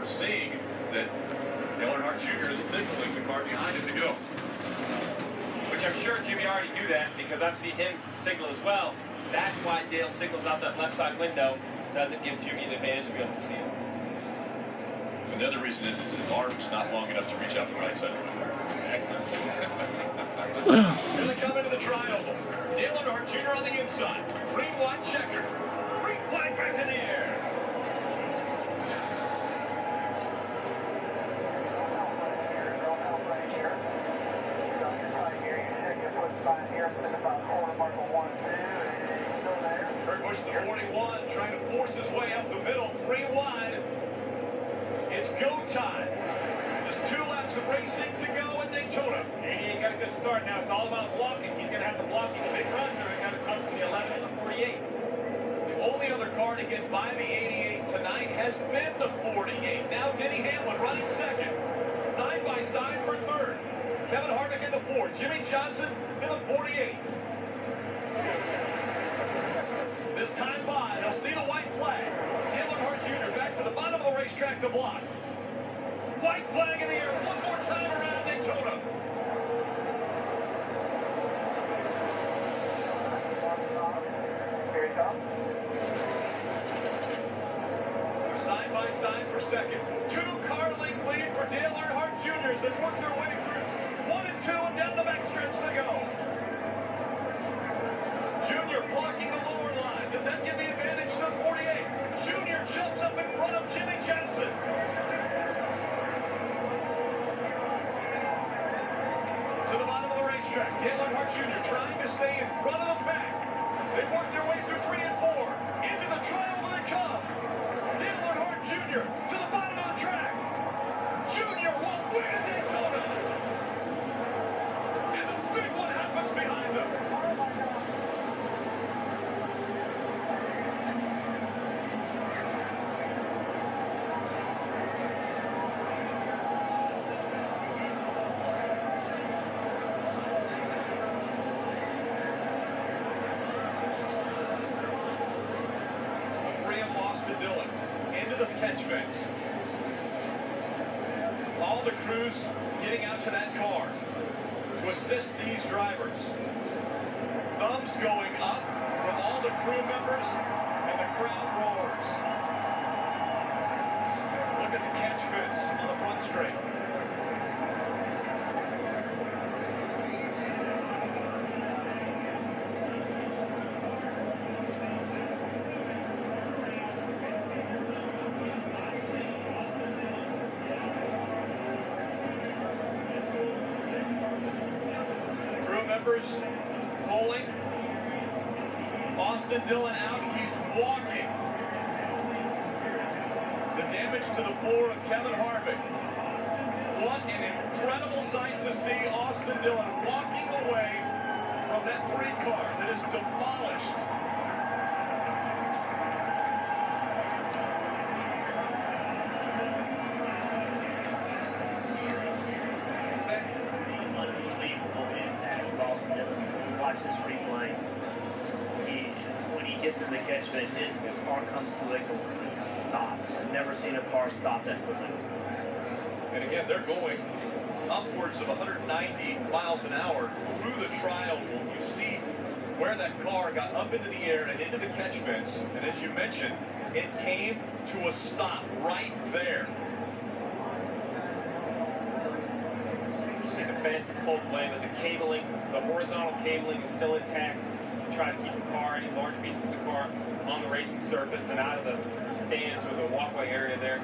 we're seeing that Dale Earnhardt Jr. is signaling the car behind him to go. Which I'm sure Jimmy already knew that because I've seen him signal as well. That's why Dale signals out that left side window. Doesn't give Jimmy an advantage to be able to see it. Another reason is his arm's not long enough to reach out the right side window. Excellent. Here they come into the tri-oval. Dale Earnhardt Jr. on the inside. Green, white, checker. Green flag back in the air. Kurt Busch, the 41, trying to force his way up the middle. 3 wide. It's go time. There's 2 laps of racing to go at Daytona. And he ain't got a good start now. It's all about blocking. He's going to have to block these big runs or he's got to come from the 11 and the 48. The only other car to get by the 88 tonight has been the 48. Now Denny Hamlin running second. Side by side for third. Kevin Harvick in the 4. Jimmy Johnson in the 48. This time by, they'll see the white flag. Dale Earnhardt Jr. back to the bottom of the racetrack to block. White flag in the air one more time around Daytona. Here he comes. They're side by side for second. 2-car length lead for Dale Earnhardt Jr. as they work their way through 1 and 2 and down the backstretch they go. Junior blocking the lower line. Does that give the advantage to the 48? Junior jumps up in front of Jimmy Johnson. To the bottom of the racetrack, Dale Earnhardt Jr. trying to stay in front of the pack. They work their way through 3 and 4. Into the trial they come. Dale Earnhardt Jr. to the bottom of the track. Junior won't win at Daytona. And the big one happens behind them. Lost to Dillon into the catch fence. All the crews getting out to that car to assist these drivers. Thumbs going up from all the crew members and the crowd roars. Look at the catch fence on the front straight. Members polling. Austin Dillon out. He's walking. The damage to the 4 of Kevin Harvick. What an incredible sight to see Austin Dillon walking away from that 3 car that is demolished. Watch this replay. When he gets in the catch fence, the car comes to a complete stop. I've never seen a car stop that quickly. And again, they're going upwards of 190 miles an hour through the trial. You see where that car got up into the air and into the catch fence. And as you mentioned, it came to a stop right there. You see the fence pulled away, but the cabling, the horizontal cabling is still intact. Try to keep the car, any large pieces of the car, on the racing surface and out of the stands or the walkway area there.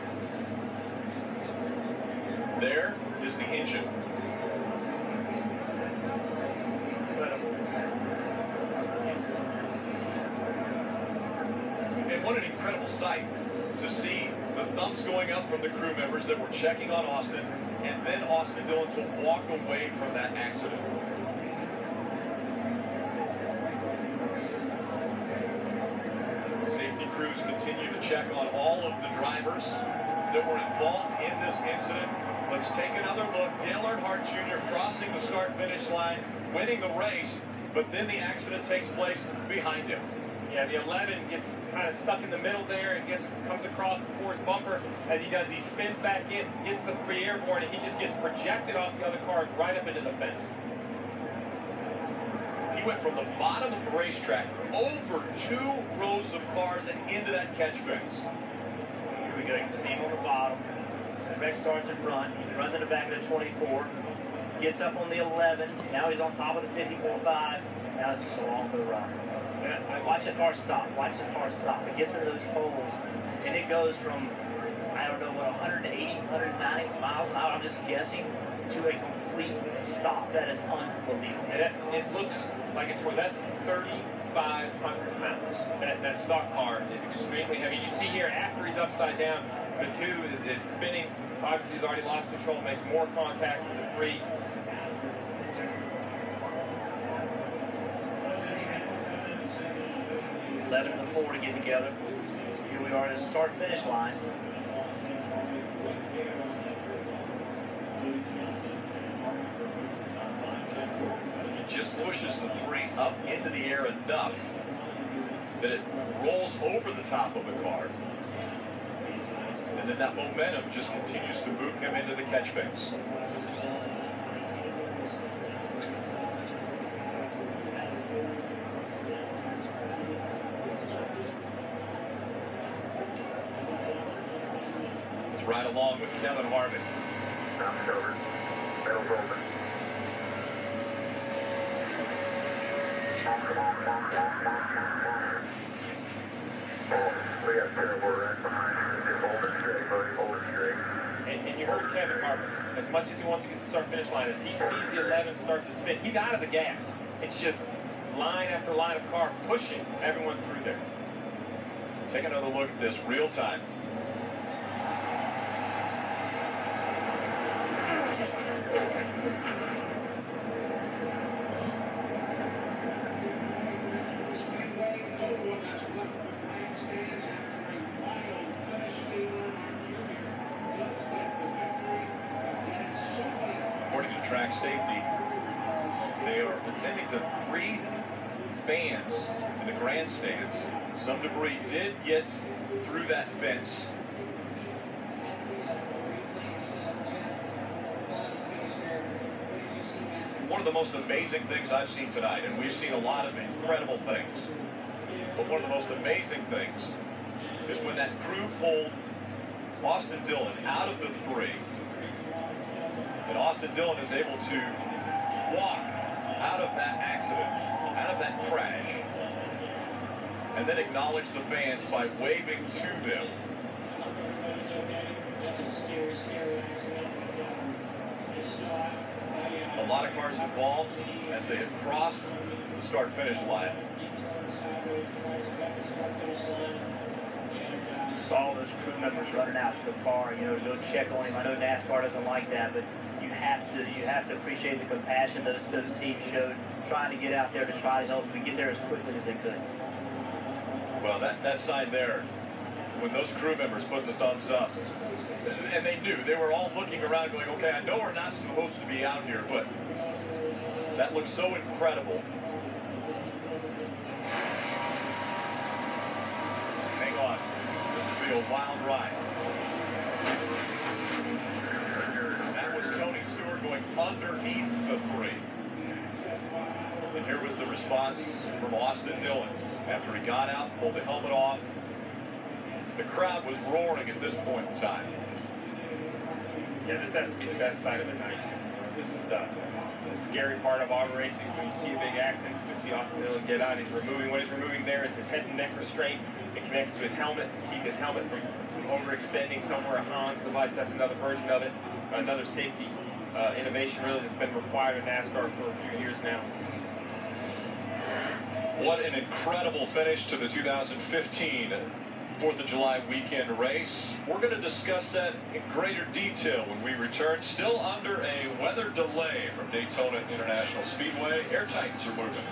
There is the engine. And what an incredible sight to see the thumbs going up from the crew members that were checking on Austin, and then Austin Dillon to walk away from that accident. Safety crews continue to check on all of the drivers that were involved in this incident. Let's take another look. Dale Earnhardt Jr. crossing the start-finish line, winning the race, but then the accident takes place behind him. Yeah, the 11 gets kind of stuck in the middle there and comes across the force bumper. As he does, he spins back in, gets the 3 airborne, and he just gets projected off the other cars right up into the fence. He went from the bottom of the racetrack over 2 rows of cars and into that catch fence. Here we go. You can see him on the bottom. Rex starts in front. He runs in the back of the 24. Gets up on the 11. Now he's on top of the 54.5. Now it's just along for the ride. Watch the car stop. Watch the car stop. It gets into those poles, and it goes from, I don't know, what, 180, 190 miles an hour, I'm just guessing, to a complete stop. That is unbelievable. And it looks like it's that's 3,500 pounds. That stock car is extremely heavy. You see here, after he's upside down, the 2 is spinning. Obviously, he's already lost control, makes more contact with the 3. 11 and the 4 to get together. Here we are at the start-finish line. It just pushes the 3 up into the air enough that it rolls over the top of the car. And then that momentum just continues to move him into the catch fence. Let's ride along with Kevin Harvick. Mount's over. Middle's open. Oh, we got terrible right behind you. Just hold it straight, buddy. Hold it straight. And you heard Kevin Harvick, as much as he wants to get the start-finish line, as he sees the 11 start to spin, he's out of the gas. It's just line after line of car pushing everyone through there. Take another look at this real time. According to track safety, they are attending to 3 fans in the grandstands. Some debris did get through that fence. One of the most amazing things I've seen tonight, and we've seen a lot of incredible things, but one of the most amazing things is when that crew pulled Austin Dillon out of the 3, and Austin Dillon is able to walk out of that accident, out of that crash, and then acknowledge the fans by waving to them. A lot of cars involved as they had crossed the start-finish line. You saw those crew members running out to the car, to go check on him. I know NASCAR doesn't like that, but you have to appreciate the compassion those teams showed, trying to get out there to try to help them get there as quickly as they could. Well, that sign there, when those crew members put the thumbs up, and they knew, they were all looking around going, okay, I know we're not supposed to be out here, but that looks so incredible. Hang on, this will be a wild ride. That was Tony Stewart going underneath the 3. And here was the response from Austin Dillon after he got out, pulled the helmet off. The crowd was roaring at this point in time. Yeah, this has to be the best sight of the night. This is the scary part of auto racing. When you see a big accident, you see Austin Dillon get out. What he's removing there is his head and neck restraint. It connects to his helmet to keep his helmet from overextending somewhere. A Hans device, that's another version of it. Another safety innovation really that's been required in NASCAR for a few years now. What an incredible finish to the 2015 4th of July weekend race. We're going to discuss that in greater detail when we return. Still under a weather delay from Daytona International Speedway. Air Titans are moving.